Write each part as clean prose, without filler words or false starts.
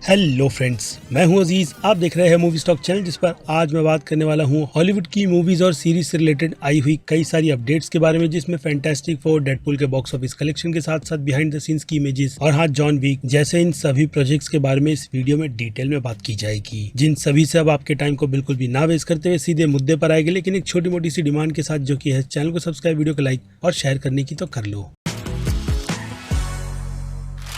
Hello friends, मैं हूं अजीज। आप देख रहे हैं मूवी स्टॉक चैनल, जिस पर आज मैं बात करने वाला हूं हॉलीवुड की मूवीज और सीरीज से रिलेटेड आई हुई कई सारी अपडेट्स के बारे में, जिसमें फैंटास्टिक फोर, डेडपूल के बॉक्स ऑफिस कलेक्शन के साथ साथ बिहाइंड द सीन्स की इमेजेस और हाँ जॉन विक जैसे इन सभी प्रोजेक्ट्स के बारे में इस वीडियो में डिटेल में बात की जाएगी। जिन सभी से अब आपके टाइम को बिल्कुल भी ना वेस्ट करते हुए सीधे मुद्दे पर आएंगे, लेकिन एक छोटी मोटी सी डिमांड के साथ, जो की है चैनल को सब्सक्राइब, वीडियो को लाइक और शेयर करने की तो कर लो।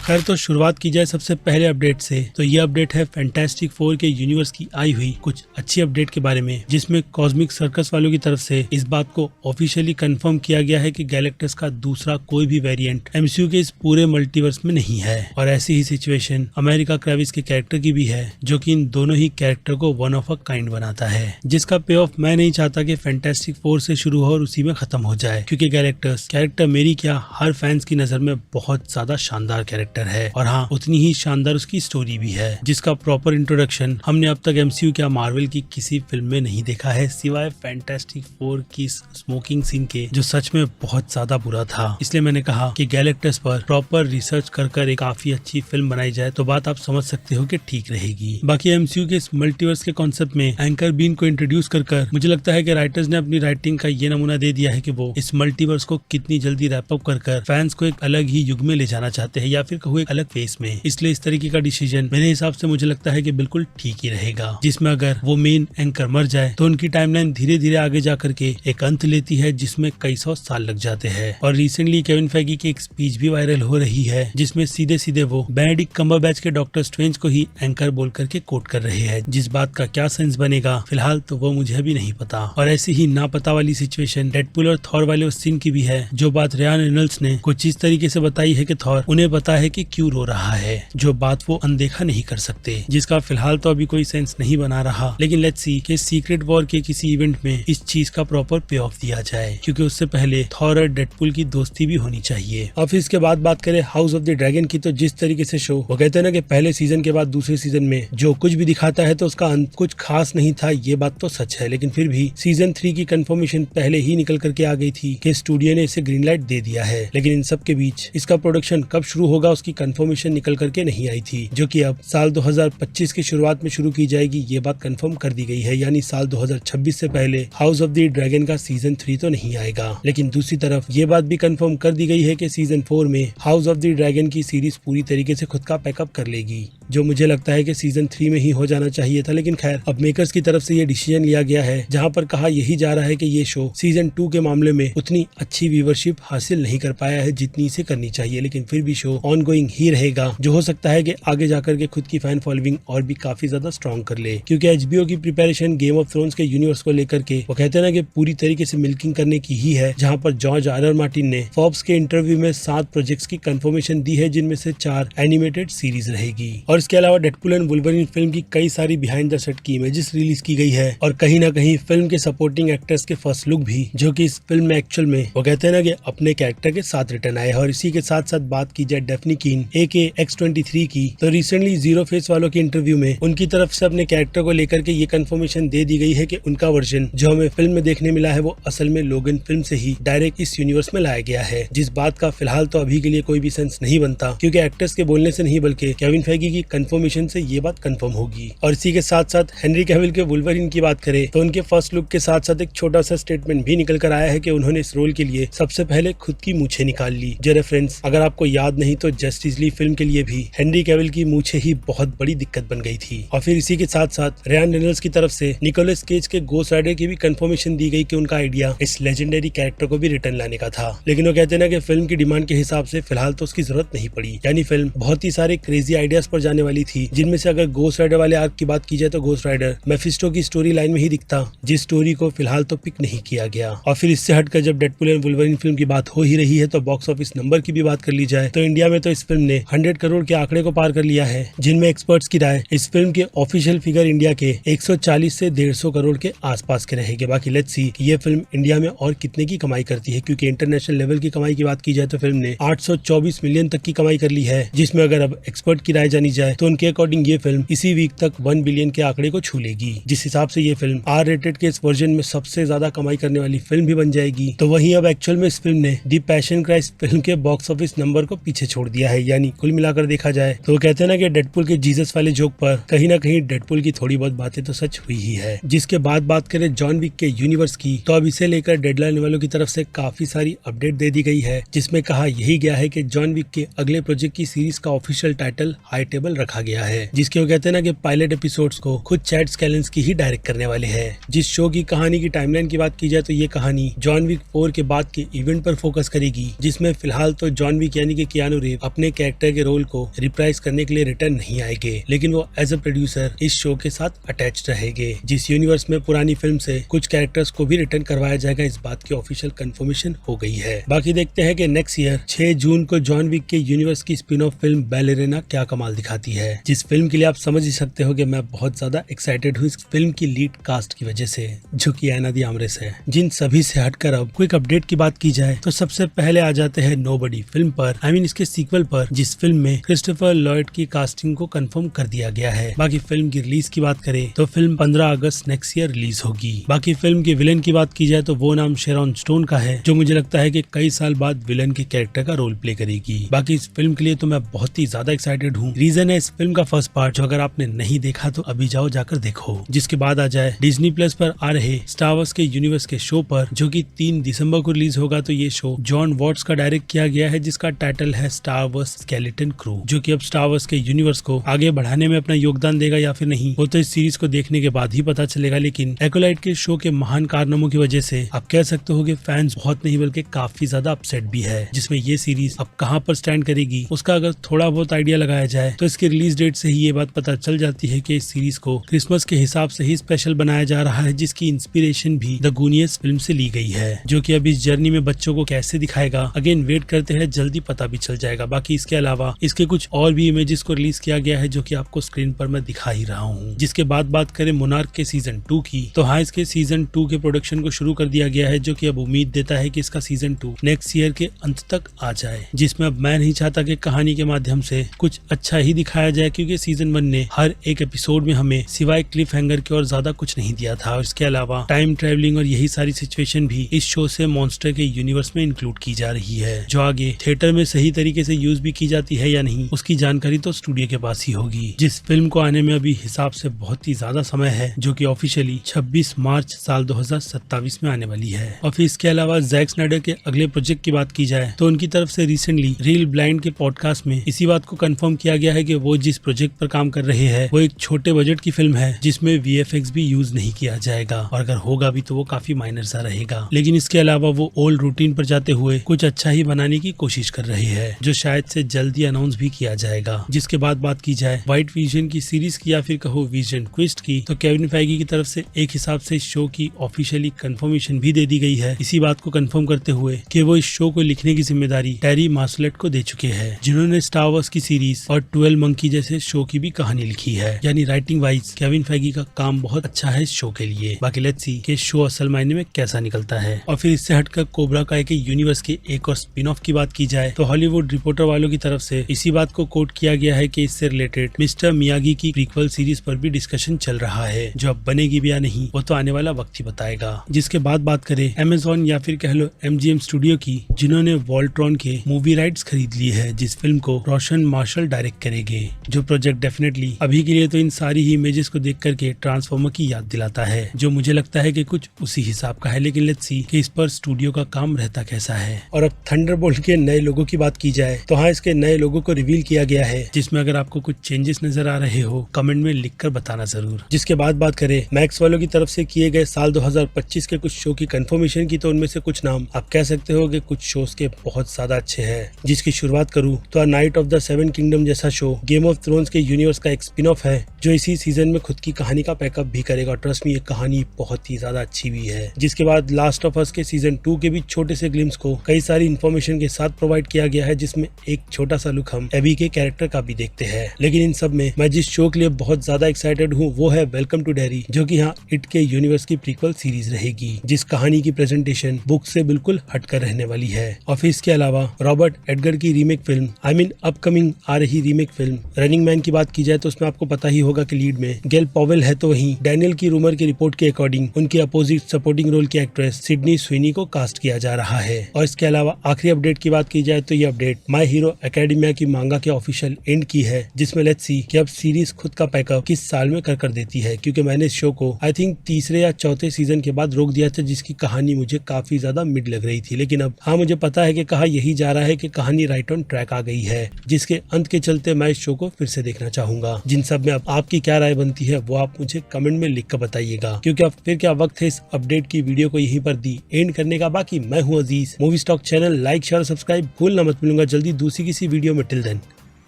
खैर, तो शुरुआत की जाए सबसे पहले अपडेट से, तो ये अपडेट है फैंटास्टिक फोर के यूनिवर्स की आई हुई कुछ अच्छी अपडेट के बारे में, जिसमें कॉस्मिक सर्कस वालों की तरफ से इस बात को ऑफिशियली कंफर्म किया गया है कि गैलेक्टस का दूसरा कोई भी वेरिएंट एमसीयू के इस पूरे मल्टीवर्स में नहीं है। और ऐसी ही सिचुएशन अमेरिका क्रेविस के कैरेक्टर की भी है, जो कि इन दोनों ही कैरेक्टर को वन ऑफ अ काइंड बनाता है, जिसका पे ऑफ मैं नहीं चाहता कि फैंटास्टिक फोर से शुरू हो और उसी में खत्म हो जाए, क्योंकि गैलेक्टस कैरेक्टर मेरी क्या हर फैंस की नजर में बहुत ज्यादा शानदार कैरेक्टर है, और हाँ उतनी ही शानदार उसकी स्टोरी भी है, जिसका प्रॉपर इंट्रोडक्शन हमने अब तक एमसीयू या मार्वल की किसी फिल्म में नहीं देखा है, सिवाय फैंटास्टिक फोर की स्मोकिंग सीन के, जो सच में बहुत ज्यादा बुरा था। इसलिए मैंने कहा कि गैलेक्टस पर प्रॉपर रिसर्च कर एक काफी अच्छी फिल्म बनाई जाए तो बात आप समझ सकते हो कि ठीक रहेगी। बाकी एमसीयू के इस मल्टीवर्स के कॉन्सेप्ट में एंकर बीन को इंट्रोड्यूस कर मुझे लगता है कि राइटर्स ने अपनी राइटिंग का ये नमूना दे दिया है कि वो इस मल्टीवर्स को कितनी जल्दी रैप अप कर फैंस को एक अलग ही युग में ले जाना चाहते हैं, या फिर कहूँ एक अलग फेस में। इसलिए इस तरीके का डिसीजन मेरे हिसाब से मुझे लगता है कि बिल्कुल ठीक ही रहेगा, जिसमें अगर वो मेन एंकर मर जाए तो उनकी टाइमलाइन धीरे धीरे आगे जाकर के एक अंत लेती है, जिसमें कई सौ साल लग जाते हैं। और रिसेंटली केविन फेगी की एक स्पीच भी वायरल हो रही है, जिसमें सीधे सीधे वो बेनेडिक्ट कम्बरबैच के डॉक्टर स्ट्रेंज को ही एंकर बोल करके कोट कर रहे हैं। जिस बात का क्या सेंस बनेगा फिलहाल तो वो मुझे भी नहीं पता। और ऐसी ही ना पता वाली सिचुएशन डेडपूल और थॉर वाले उस सीन की भी है, जो बात रियान रेनॉल्ड्स ने कुछ इस तरीके से बताई है कि थॉर उन्हें पता है कि क्यों रो रहा है, जो बात वो अनदेखा नहीं कर सकते, जिसका फिलहाल तो अभी कोई सेंस नहीं बना रहा। लेकिन लेट्स सी कि सीक्रेट वॉर के किसी इवेंट में इस चीज का प्रॉपर पे ऑफ दिया जाए, क्योंकि उससे पहले थॉर और डेडपूल की दोस्ती भी होनी चाहिए। और फिर इसके बाद बात करें हाउस ऑफ द ड्रैगन की, तो जिस तरीके से शो वो कहते हैं ना कि पहले सीजन के बाद दूसरे सीजन में जो कुछ भी दिखाता है तो उसका अंत कुछ खास नहीं था, ये बात तो सच है। लेकिन फिर भी सीजन 3 की कंफर्मेशन पहले ही निकल करके आ गई थी कि स्टूडियो ने इसे ग्रीन लाइट दे दिया है, लेकिन इन सब के बीच इसका प्रोडक्शन कब शुरू होगा उसकी कंफर्मेशन निकल करके नहीं आई थी, जो कि अब साल 2025 की शुरुआत में शुरू की जाएगी, ये बात कंफर्म कर दी गई है। यानी साल 2026 से पहले हाउस ऑफ द ड्रैगन का सीजन 3 तो नहीं आएगा। लेकिन दूसरी तरफ ये बात भी कंफर्म कर दी गई है कि सीजन 4 में हाउस ऑफ द ड्रैगन की सीरीज पूरी तरीके से खुद का पैकअप कर लेगी, जो मुझे लगता है कि सीजन 3 में ही हो जाना चाहिए था। लेकिन खैर, अब मेकर्स की तरफ से ये डिसीजन लिया गया है, जहाँ पर कहा यही जा रहा है कि ये शो सीजन 2 के मामले में उतनी अच्छी व्यूवरशिप हासिल नहीं कर पाया है जितनी इसे करनी चाहिए, लेकिन फिर भी शो ऑनगोइंग ही रहेगा, जो हो सकता है कि आगे जाकर के खुद की फैन फॉलोइंग और भी काफी ज्यादा स्ट्रॉन्ग कर ले। क्योंकि एचबीओ की प्रिपरेशन गेम ऑफ थ्रोन्स के यूनिवर्स को लेकर के वो कहते हैं ना कि पूरी तरीके से मिल्किंग करने की ही है, जहां पर जॉर्ज आर मार्टिन ने फॉर्ब्स के इंटरव्यू में 7 प्रोजेक्ट्स की कंफर्मेशन दी है, जिनमें से 4 एनिमेटेड सीरीज रहेगी। और इसके अलावा डेडपूल एंड वुल्वरीन फिल्म की कई सारी बिहाइंड द सेट की इमेजेस रिलीज की गई है, और कहीं ना कहीं फिल्म के सपोर्टिंग एक्टर्स के फर्स्ट लुक भी, जो कि इस फिल्म में एक्चुअल में वो कहते हैं ना कि अपने कैरेक्टर के साथ रिटर्न आए हैं। और इसी के साथ साथ बात की जाए डेफनी कीन एके X-23 की, तो रिसेंटली जीरो फेस वालों के इंटरव्यू में उनकी तरफ से अपने कैरेक्टर को लेकर के ये कंफर्मेशन दे दी गई है कि उनका वर्जन जो हमें फिल्म में देखने मिला है वो असल में लोगन फिल्म से ही डायरेक्ट इस यूनिवर्स में लाया गया है, जिस बात का फिलहाल तो अभी के लिए कोई भी सेंस नहीं बनता, क्योंकि एक्टर्स के बोलने से नहीं बल्कि केविन फेगी की कंफर्मेशन से ये बात कंफर्म होगी। और इसी के साथ साथ हेनरी कैविल के वुल्वरीन की बात करें तो उनके फर्स्ट लुक के साथ साथ एक छोटा सा स्टेटमेंट भी निकल कर आया है कि उन्होंने इस रोल के लिए सबसे पहले खुद की मूछें निकाल ली। जो रेफरेंस अगर आपको याद नहीं तो जस्टिस लीग फिल्म के लिए भी हेनरी कैविल की मूछें ही बहुत बड़ी दिक्कत बन गई थी। और फिर इसी के साथ साथ रियान रेनॉल्ड्स की तरफ से निकोलस केज के गोस्ट राइडर की भी कंफर्मेशन दी गई कि उनका आइडिया इस लेजेंडरी कैरेक्टर को भी रिटर्न लाने का था, लेकिन वो कहते हैं ना कि फिल्म की डिमांड के हिसाब से फिलहाल तो उसकी जरूरत नहीं पड़ी। यानी फिल्म बहुत ही सारे क्रेजी आइडियाज पर जाने वाली थी, जिनमें से अगर गोस्ट राइडर वाले आर्क की बात की जाए तो गोस्ट राइडर मेफिस्टो की स्टोरी लाइन में ही दिखता, जिस स्टोरी को फिलहाल तो पिक नहीं किया गया। और फिर इससे हटकर जब डेडपूल एंड वुल्वरीन फिल्म की बात हो ही रही है तो बॉक्स ऑफिस नंबर की भी बात कर ली जाए तो इंडिया में तो इस फिल्म ने 100 करोड़ के आंकड़े को पार कर लिया है, जिनमें एक्सपर्ट्स की राय इस फिल्म के ऑफिशियल फिगर इंडिया के 140 से 150 करोड़ के आसपास के रहेंगे। बाकी लेट्स सी ये फिल्म इंडिया में और कितने की कमाई करती है, क्योंकि इंटरनेशनल लेवल की कमाई की बात की जाए तो फिल्म ने 824 मिलियन तक की कमाई कर ली है, जिसमें अगर अब एक्सपर्ट की राय जानी जाए तो उनके अकॉर्डिंग ये फिल्म इसी वीक तक 1 बिलियन के आंकड़े को छू लेगी, जिस हिसाब से ये फिल्म आर रेटेड के इस वर्जन में सबसे ज्यादा कमाई करने वाली फिल्म भी बन जाएगी। तो वहीं अब एक्चुअल में इस फिल्म ने दी पैशन क्राइस्ट फिल्म के बॉक्स ऑफिस नंबर को पीछे छोड़ दिया गया है। यानी कुल मिलाकर देखा जाए तो कहते हैं ना कि डेडपुल के जीसस वाले जोक पर कहीं ना कहीं डेडपुल की थोड़ी बहुत बातें तो सच हुई ही है। जिसके बाद बात करें जॉन विक के यूनिवर्स की, तो अब इसे लेकर डेडलाइन वालों की तरफ से काफी सारी अपडेट दे दी गई है, जिसमें कहा यही गया है कि जॉन विक के अगले प्रोजेक्ट की सीरीज का ऑफिशियल टाइटल हाई टेबल रखा गया है, जिसके वो कहते हैं ना कि पायलट एपिसोड्स को खुद चैड स्कैलेंस की ही डायरेक्ट करने वाले हैं। जिस शो की कहानी की टाइमलाइन की बात की जाए तो ये कहानी जॉन विक 4 के बाद के इवेंट पर फोकस करेगी, जिसमें फिलहाल तो जॉन विक यानी कि कियानू रीव्स अपने कैरेक्टर के रोल को रिप्राइज करने के लिए रिटर्न नहीं आएंगे, लेकिन वो एज अ प्रोड्यूसर इस शो के साथ अटैच्ड रहेंगे। जिस यूनिवर्स में पुरानी फिल्म से कुछ कैरेक्टर्स को भी रिटर्न करवाया जाएगा, इस बात की ऑफिशियल कंफर्मेशन हो गई है। बाकी देखते हैं कि नेक्स्ट ईयर 6 जून को जॉन विक के यूनिवर्स की स्पिन ऑफ फिल्म बैलेरिना क्या कमाल दिखाती है। जिस फिल्म के लिए आप समझ ही सकते हो कि मैं बहुत ज्यादा एक्साइटेड हूँ इस फिल्म की लीड कास्ट की वजह से, जो कि एना दी आमरेस है। जिन सभी से हटकर अब क्विक अपडेट की बात की जाए तो सबसे पहले आ जाते हैं नोबडी फिल्म पर, इसके सीक्वल पर, जिस फिल्म में क्रिस्टोफर लॉयड की कास्टिंग को कंफर्म कर दिया गया है। बाकी फिल्म की रिलीज की बात करें तो फिल्म 15 अगस्त नेक्स्ट ईयर रिलीज होगी। बाकी फिल्म के विलेन की बात की जाए तो वो नाम शेरॉन स्टोन का है, जो मुझे लगता है कि कई साल बाद विलेन के कैरेक्टर का रोल प्ले करेगी। बाकी इस फिल्म के लिए तो मैं बहुत ही ज्यादा एक्साइटेड हूँ। रीजन है इस फिल्म का फर्स्ट पार्ट, जो अगर आपने नहीं देखा तो अभी जाओ जाकर देखो। जिसके बाद आ जाए डिज्नी प्लस पर आ रहे स्टार वॉर्स के यूनिवर्स के शो पर, जो कि 3 दिसंबर को रिलीज होगा। तो ये शो जॉन वॉट्स का डायरेक्ट किया गया है, जिसका टाइटल है स्टार वॉर्स स्केलेटन क्रू, जो कि अब स्टार वॉर्स के यूनिवर्स को आगे बढ़ाने में अपना योगदान देगा या फिर नहीं, वो तो इस सीरीज को देखने के बाद ही पता चलेगा। लेकिन एकोलाइट के शो के महान कारनामों की वजह से आप कह सकते हो कि फैंस बहुत नहीं बल्कि काफी ज्यादा अपसेट भी है। जिसमें ये सीरीज अब कहां पर स्टैंड करेगी उसका अगर थोड़ा बहुत आइडिया लगाया जाए तो इसके रिलीज डेट से ही ये बात पता चल जाती है कि इस सीरीज को क्रिसमस के हिसाब से ही स्पेशल बनाया जा रहा है, जिसकी इंस्पिरेशन भी द गूनियस फिल्म से ली गई है, जो कि अब इस जर्नी में बच्चों को कैसे दिखाएगा अगेन वेट करते हैं, जल्दी पता भी चल जाएगा। बाकी इसके अलावा इसके कुछ और भी इमेजेस को रिलीज किया गया है, जो कि आपको स्क्रीन पर मैं दिखा ही रहा हूँ। जिसके बाद बात करें मोनार्क के सीजन 2 की, तो हाँ, इसके सीजन 2 के प्रोडक्शन को शुरू कर दिया गया है, जो कि अब उम्मीद देता है कि इसका सीजन 2 नेक्स्ट ईयर के अंत तक आ जाए। जिसमें अब मैं नहीं चाहता कि कहानी के माध्यम से कुछ अच्छा ही दिखाया जाए, क्योंकि सीजन 1 ने हर एक एपिसोड में हमें सिवाय क्लिफ हैंगर के और ज्यादा कुछ नहीं दिया था। और इसके अलावा टाइम ट्रेवलिंग और यही सारी सिचुएशन भी इस शो से मॉन्स्टर के यूनिवर्स में इंक्लूड की जा रही है, जो आगे थिएटर में सही तरीके से यूज भी की जाती है या नहीं उसकी जानकारी तो स्टूडियो के पास ही होगी। जिस फिल्म को आने में अभी हिसाब से बहुत ही ज्यादा समय है, जो कि ऑफिशियली 26 मार्च साल 2027 में आने वाली है। और फिर इसके अलावा जैक स्नाइडर के अगले प्रोजेक्ट की बात की जाए तो उनकी तरफ से रिसेंटली रील ब्लाइंड के पॉडकास्ट में इसी बात को कंफर्म किया गया है कि वो जिस प्रोजेक्ट पर काम कर रहे हैं वो एक छोटे बजट की फिल्म है, जिसमें VFX भी यूज नहीं किया जाएगा, और अगर होगा भी तो वो काफी माइनर सा रहेगा। लेकिन इसके अलावा वो ओल्ड रूटीन पर जाते हुए कुछ अच्छा ही बनाने की कोशिश कर रहे हैं, जो शायद से जल्दी अनाउंस भी किया जाएगा। जिसके बाद बात की जाए व्हाइट विजन की सीरीज की या फिर कहो विजन क्विस्ट की, तो केविन फेगी की तरफ से एक हिसाब से इस शो की ऑफिशियली कंफर्मेशन भी दे दी गई है, इसी बात को कंफर्म करते हुए कि वो इस शो को लिखने की जिम्मेदारी टेरी मार्सलेट को दे चुके हैं, जिन्होंने स्टार वॉर्स की सीरीज और 12 मंकी जैसे शो की भी कहानी लिखी है। यानी राइटिंग वाइज केविन फेगी का काम बहुत अच्छा है इस शो के लिए। बाकी लेट्स सी कि शो असल मायने में कैसा निकलता है। और फिर इससे हटकर कोबरा काय के यूनिवर्स के एक और स्पिन ऑफ की बात की जाए तो हॉलीवुड रिपोर्टर वालों की तरफ से इसी बात को कोट किया गया है कि इससे रिलेटेड मिस्टर मियागी की प्रीक्वल सीरीज पर भी डिस्कशन चल रहा है, जो अब बनेगी भी या नहीं वो तो आने वाला वक्त ही बताएगा। जिसके बाद बात करें अमेज़न या फिर कह लो MGM स्टूडियो की, जिन्होंने वॉल्ट्रॉन के मूवी राइट्स खरीद ली है, जिस फिल्म को रोशन मार्शल डायरेक्ट करेंगे, जो प्रोजेक्ट डेफिनेटली अभी के लिए तो इन सारी ही इमेजेस को देख करके ट्रांसफॉर्मर की याद दिलाता है, जो मुझे लगता है कि कुछ उसी हिसाब का है। लेकिन लेट्स सी कि इस पर स्टूडियो का काम रहता कैसा है। और अब थंडरबोल्ट के नए लोगों की बात की जाए तो हाँ, इसके नए लोगों को रिवील किया गया है, जिसमें अगर आपको कुछ चेंजेस नजर आ रहे हो कमेंट में लिखकर बताना जरूर। जिसके बाद बात करें मैक्स वालों की तरफ से किए गए साल 2025 के कुछ शो की कंफर्मेशन की, तो उनमें से कुछ नाम आप कह सकते हो कि कुछ शोज के बहुत ज्यादा अच्छे हैं। जिसकी शुरुआत करूं तो नाइट ऑफ द 7 किंगडम जैसा शो गेम ऑफ थ्रोन्स के यूनिवर्स का एक स्पिन ऑफ है, जो इसी सीजन में खुद की कहानी का पैकअप भी करेगा। ट्रस्ट मी, ये कहानी बहुत ही ज्यादा अच्छी भी है। जिसके बाद लास्ट ऑफ अस के सीजन 2 के भी छोटे से ग्लिम्स को कई सारी इन्फॉर्मेशन के साथ प्रोवाइड किया गया है, जिसमें एक छोटा सा लुक हम एबी के कैरेक्टर का भी देखते हैं। लेकिन इन सब में मैं जिस शो के लिए बहुत ज्यादा एक्साइटेड हूँ वो है वेलकम टू डेरी, जो कि यहाँ इट के यूनिवर्स की प्रीक्वल सीरीज रहेगी, जिस कहानी की प्रेजेंटेशन बुक से बिल्कुल हटकर रहने वाली है। और फिर इसके अलावा रॉबर्ट एडगर की रीमेक फिल्म अपकमिंग आ रही रीमेक फिल्म रनिंग मैन की बात की जाए तो उसमें आपको पता ही होगा कि लीड में गेल पॉवेल है, तो वहीं डैनियल की रूमर की रिपोर्ट के अकॉर्डिंग उनके अपोजिट सपोर्टिंग रोल की एक्ट्रेस सिडनी स्विनी को कास्ट किया जा रहा है। और इसके अलावा आखिरी अपडेट की बात की जाए तो ये अपडेट माय हीरो एकेडमिया की मांगा के ऑफिशियल एंड की है, जिसमें लेट्स सी कि अब सीरीज खुद का पैकअप किस साल में कर देती है, क्योंकि मैंने इस शो को आई थिंक तीसरे या चौथे सीजन के बाद रोक दिया था, जिसकी कहानी मुझे काफी ज्यादा मिड लग रही थी। लेकिन अब हाँ, मुझे पता है कि कहा यही जा रहा है कि कहानी राइट ऑन ट्रैक आ गई है, जिसके अंत के चलते मैं इस शो को फिर से देखना चाहूंगा। जिन सब में अब आपकी क्या राय बनती है वो आप मुझे कमेंट में लिख कर बताइएगा, क्योंकि अब फिर क्या वक्त है इस अपडेट की वीडियो को यहीं पर दी एंड करने का। बाकी मैं हूँ Aziz, movie stock channel like share subscribe भूलना मत। मिलूंगा जल्दी दूसरी किसी वीडियो में। Till then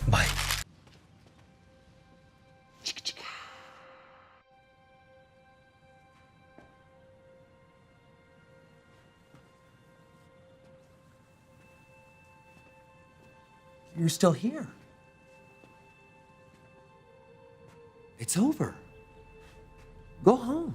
bye. You're still here. It's over. Go home.